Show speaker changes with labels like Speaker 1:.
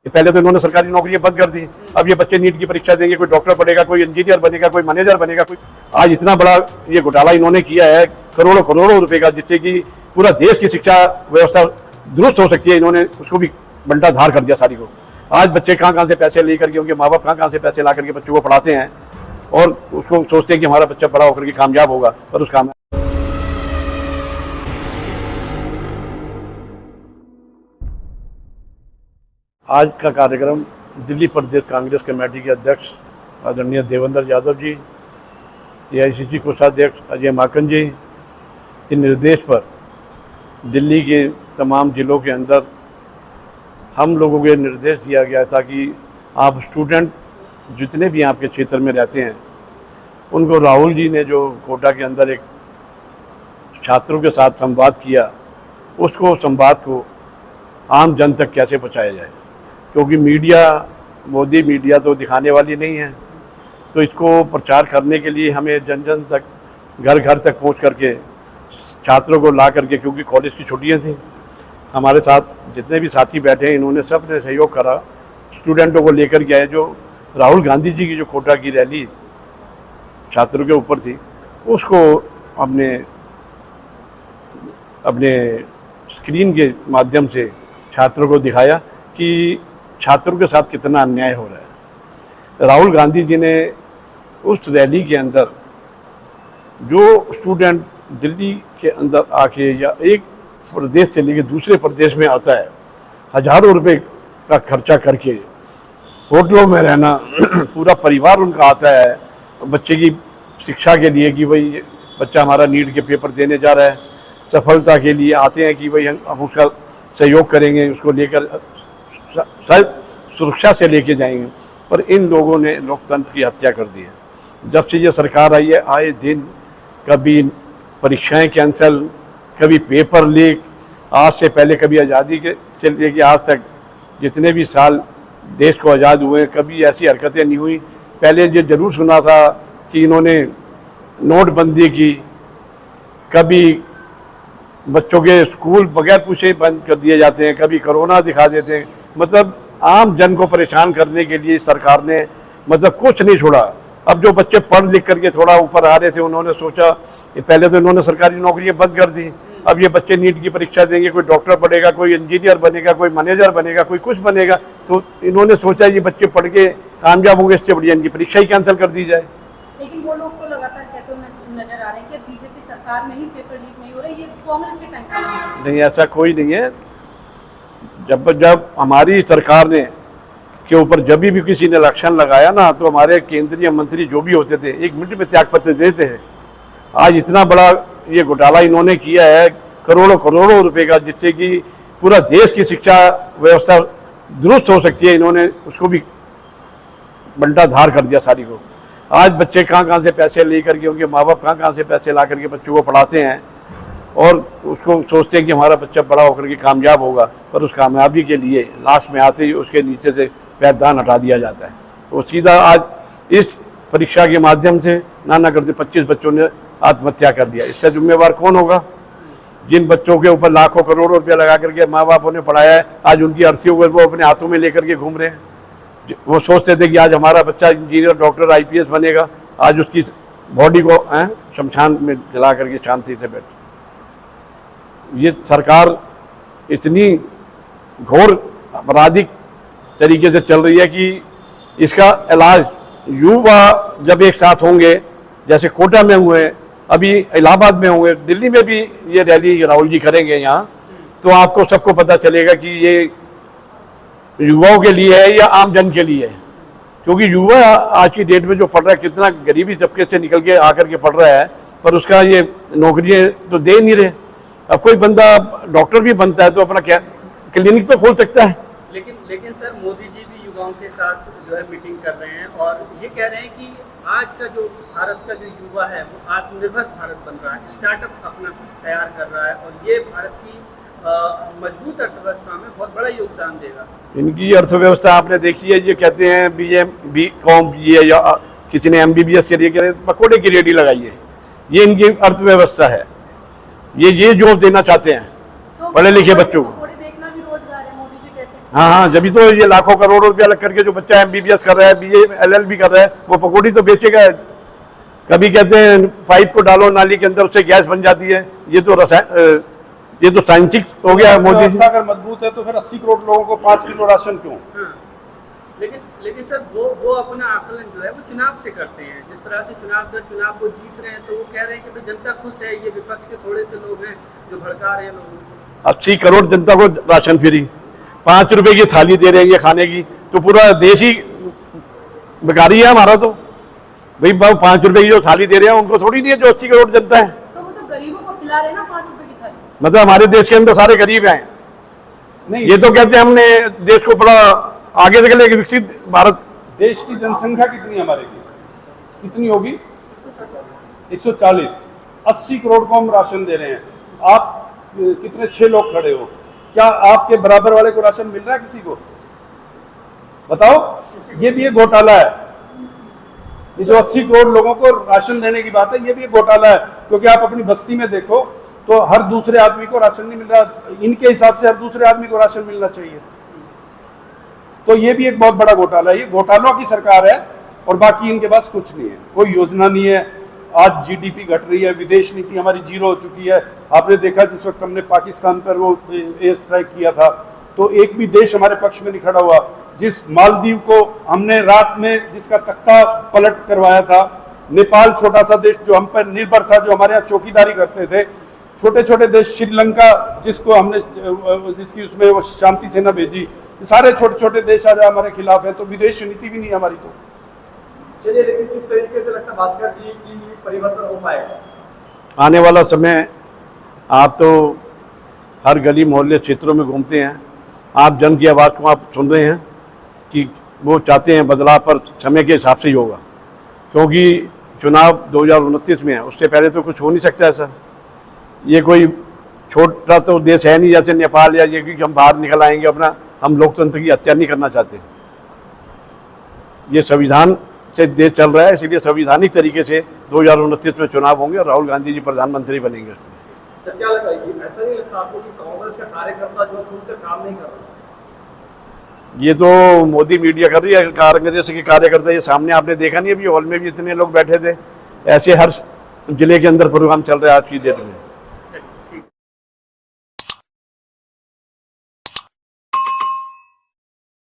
Speaker 1: पहले तो इन्होंने सरकारी नौकरियां बंद कर दी, अब ये बच्चे नीट की परीक्षा देंगे, कोई डॉक्टर बनेगा, कोई इंजीनियर बनेगा, कोई मैनेजर बनेगा, कोई। आज इतना बड़ा ये घोटाला इन्होंने किया है करोड़ों करोड़ों रुपए का, जिससे कि पूरा देश की शिक्षा व्यवस्था दुरुस्त हो सकती है। इन्होंने उसको भी बंटा धार कर दिया सारी को। आज बच्चे कहाँ कहाँ से पैसे लेकर के, उनके माँ बाप कहाँ कहाँ से पैसे ला करके बच्चों को पढ़ाते हैं और उसको सोचते हैं कि हमारा बच्चा बड़ा होकर के कामयाब होगा, पर उस काम आज का कार्यक्रम दिल्ली प्रदेश कांग्रेस कमेटी के अध्यक्ष आदरणीय देवेंद्र यादव जी, AICC कोषाध्यक्ष अजय माकन जी के निर्देश पर दिल्ली के तमाम ज़िलों के अंदर हम लोगों को निर्देश दिया गया था कि आप स्टूडेंट जितने भी आपके क्षेत्र में रहते हैं उनको राहुल जी ने जो कोटा के अंदर एक छात्रों के साथ संवाद किया, उसको संवाद को आम जन तक कैसे पहुँचाया जाए, क्योंकि मीडिया, मोदी मीडिया तो दिखाने वाली नहीं है। तो इसको प्रचार करने के लिए हमें जन जन तक, घर घर तक पहुंच करके छात्रों को ला करके, क्योंकि कॉलेज की छुट्टियां थी, हमारे साथ जितने भी साथी बैठे हैं इन्होंने सब ने सहयोग करा, स्टूडेंटों को लेकर के आए। जो राहुल गांधी जी की जो कोटा की रैली छात्रों के ऊपर थी, उसको अपने अपने स्क्रीन के माध्यम से छात्रों को दिखाया कि छात्रों के साथ कितना अन्याय हो रहा है। राहुल गांधी जी ने उस रैली के अंदर जो स्टूडेंट दिल्ली के अंदर आके या एक प्रदेश से लेकर दूसरे प्रदेश में आता है, हजारों रुपए का खर्चा करके होटलों में रहना, पूरा परिवार उनका आता है बच्चे की शिक्षा के लिए कि भाई बच्चा हमारा नीट के पेपर देने जा रहा है, सफलता के लिए आते हैं कि भाई हम उसका सहयोग करेंगे, उसको लेकर सुरक्षा से लेके जाएंगे। पर इन लोगों ने लोकतंत्र की हत्या कर दी है। जब से ये सरकार आई है, आए दिन कभी परीक्षाएं कैंसिल, कभी पेपर लीक, आज से पहले कभी आज़ादी के से लेके आज तक जितने भी साल देश को आज़ाद हुए कभी ऐसी हरकतें नहीं हुई। पहले ये जरूर सुना था कि इन्होंने नोटबंदी की, कभी बच्चों के स्कूल बगैर पूछे बंद कर दिए जाते हैं, कभी कोरोना दिखा देते हैं। मतलब आम जन को परेशान करने के लिए सरकार ने मतलब कुछ नहीं छोड़ा। अब जो बच्चे पढ़ लिख करके थोड़ा ऊपर आ रहे थे, उन्होंने सोचा, पहले तो इन्होंने सरकारी नौकरियां बंद कर दी, अब ये बच्चे नीट की परीक्षा देंगे, कोई डॉक्टर बनेगा, कोई इंजीनियर बनेगा, कोई मैनेजर बनेगा, कोई कुछ बनेगा। तो इन्होंने सोचा ये बच्चे पढ़ के कामयाब होंगे, इससे बढ़िया इनकी परीक्षा ही कैंसिल कर दी जाए।
Speaker 2: लेकिन वो लोग तो लगातार कहते नजर आ रहे हैं कि बीजेपी सरकार में ही पेपर लीक नहीं हो रहा है, ये कांग्रेस के टाइम
Speaker 1: नहीं, ऐसा कोई नहीं है। जब हमारी सरकार ने के ऊपर जब भी किसी ने इलेक्शन लगाया ना, तो हमारे केंद्रीय मंत्री जो भी होते थे 1 मिनट में त्यागपत्र देते हैं। आज इतना बड़ा ये घोटाला इन्होंने किया है करोड़ों करोड़ों रुपए का, जिससे कि पूरा देश की शिक्षा व्यवस्था दुरुस्त हो सकती है। इन्होंने उसको भी बंटा धार कर दिया सारी को। आज बच्चे कहाँ कहाँ से पैसे ले करके, उनके माँ बाप कहाँ कहाँ से पैसे ला करके बच्चों को पढ़ाते हैं और उसको सोचते हैं कि हमारा बच्चा बड़ा होकर के कामयाब होगा, पर उस कामयाबी के लिए लास्ट में आते ही उसके नीचे से पैरदान हटा दिया जाता है। तो सीधा आज इस परीक्षा के माध्यम से ना करते 25 बच्चों ने आत्महत्या कर लिया। इसका जिम्मेवार कौन होगा? जिन बच्चों के ऊपर लाखों करोड़ों रुपया लगा करके माँ बापों ने पढ़ाया है, आज उनकी अर्थियों को वो अपने हाथों में लेकर के घूम रहे हैं। वो सोचते थे कि आज हमारा बच्चा इंजीनियर, डॉक्टर, IPS बनेगा, आज उसकी बॉडी को शमशान में जला करके शांति से बैठ। ये सरकार इतनी घोर आपराधिक तरीके से चल रही है कि इसका इलाज युवा जब एक साथ होंगे, जैसे कोटा में हुए, अभी इलाहाबाद में होंगे, दिल्ली में भी ये रैली राहुल जी करेंगे यहाँ, तो आपको सबको पता चलेगा कि ये युवाओं के लिए है या आम जन के लिए है। क्योंकि युवा आज की डेट में जो पढ़ रहा है, कितना गरीबी तबके से निकल के आकर के पढ़ रहा है, पर उसका ये नौकरियाँ तो दे नहीं रहे। अब कोई बंदा डॉक्टर भी बनता है तो अपना क्या क्लिनिक तो खोल सकता है।
Speaker 3: लेकिन सर, मोदी जी भी युवाओं के साथ जो है मीटिंग कर रहे हैं और ये कह रहे हैं कि आज का जो भारत का जो युवा है वो आत्मनिर्भर भारत बन रहा है, स्टार्टअप अपना तैयार कर रहा है और ये भारत की मजबूत अर्थव्यवस्था में बहुत बड़ा योगदान देगा। इनकी
Speaker 1: अर्थव्यवस्था आपने देखी है, ये कहते हैं BCom की है या किसी ने MBBS के लिए कह रहे पकौड़े की रेडी लगाई है, ये इनकी अर्थव्यवस्था है। ये जोर देना चाहते हैं पढ़े लिखे बच्चों को। हाँ हाँ, जब तो ये लाखों करोड़ों रुपया लग करके जो बच्चा MBBS कर रहा है, BA LLB कर रहा है, वो पकौड़ी तो बेचेगा। कभी कहते हैं पाइप को डालो नाली के अंदर, उससे गैस बन जाती है। ये तो साइंटिफिक हो गया मोदी जी।
Speaker 4: व्यवस्था अगर मजबूत है तो फिर 80 करोड़ लोगों को 5 किलो राशन क्यों?
Speaker 3: हाँ। लेकिन सर वो अपना आकलन जो है वो चुनाव से करते हैं। जिस तरह से चुनाव को जीत रहे हैं, तो वो कह रहे हैं कि भाई जनता खुश है, ये विपक्ष के थोड़े से लोग हैं जो भड़का रहे हैं लोगों को।
Speaker 1: 80 करोड़ जनता को राशन फ्री, 5 रुपए की थाली दे रहे हैं खाने की, तो पूरा देश ही बेकारी है हमारा। तो भाई 5 रुपए की जो थाली दे रहे हैं उनको थोड़ी नहीं है जो 80 करोड़ जनता है।
Speaker 2: तो वो तो गरीबों को खिला रहे हैं ना 5 रुपए की थाली।
Speaker 1: मतलब हमारे देश के अंदर सारे गरीब हैं।
Speaker 4: नहीं,
Speaker 1: ये तो कहते हैं हमने देश को बड़ा आगे से लेकर विकसित भारत।
Speaker 4: देश की जनसंख्या कितनी है हमारे की? कितनी होगी? 140। 80 करोड़ को हम राशन दे रहे हैं। आप कितने 6 लोग खड़े हो, क्या आपके बराबर वाले को राशन मिल रहा है किसी को? बताओ। ये भी एक घोटाला है। ये जो 80 करोड़ लोगों को राशन देने की बात है, ये भी एक घोटाला है। क्योंकि आप अपनी बस्ती में देखो तो हर दूसरे आदमी को राशन नहीं मिल रहा। इनके हिसाब से हर दूसरे आदमी को राशन मिलना चाहिए। तो ये भी एक बहुत बड़ा घोटाला है। ये घोटालों की सरकार है और बाकी इनके पास कुछ नहीं है, कोई योजना नहीं है। आज जीडीपी घट रही है, विदेश नीति हमारी जीरो हो चुकी है। आपने देखा जिस वक्त हमने पाकिस्तान पर वो एयर स्ट्राइक किया था, तो एक भी देश हमारे पक्ष में नहीं खड़ा हुआ। जिस मालदीव को हमने रात में जिसका तख्ता पलट करवाया था, नेपाल छोटा सा देश जो हम पर निर्भर था, जो हमारे यहाँ चौकीदारी करते थे, छोटे छोटे देश, श्रीलंका जिसको हमने जिसकी उसमें वो शांति सेना भेजी, सारे छोटे छोटे देश आज हमारे खिलाफ है। तो विदेश नीति भी नहीं हमारी। तो
Speaker 5: चलिए, लेकिन किस तरीके से लगता है भास्कर जी की परिवर्तन हो पाएगा
Speaker 1: आने वाला समय? आप तो हर गली मोहल्ले क्षेत्रों में घूमते हैं, आप जन की आवाज़ को आप सुन रहे हैं कि वो चाहते हैं बदलाव, पर समय के हिसाब से ही होगा। क्योंकि चुनाव 2029 में है, उससे पहले तो कुछ हो नहीं सकता ऐसा। ये कोई छोटा तो देश है नहीं जैसे नेपाल या ये कि हम बाहर निकल आएंगे अपना। हम लोकतंत्र की हत्या नहीं करना चाहते। ये संविधान से देश चल रहा है, इसलिए संवैधानिक तरीके से 2029 में चुनाव होंगे और राहुल गांधी जी प्रधानमंत्री बनेंगे।
Speaker 5: तो क्या लगता है, ऐसा नहीं लगता आपको कि कांग्रेस का कार्यकर्ता जो खुलकर काम नहीं कर रहा?
Speaker 1: ये तो मोदी मीडिया कर रही है। कांग्रेस के कार्यकर्ता ये सामने आपने देखा नहीं, अभी हॉल में भी इतने लोग बैठे थे। ऐसे हर जिले के अंदर प्रोग्राम चल रहा है आज की डेट में।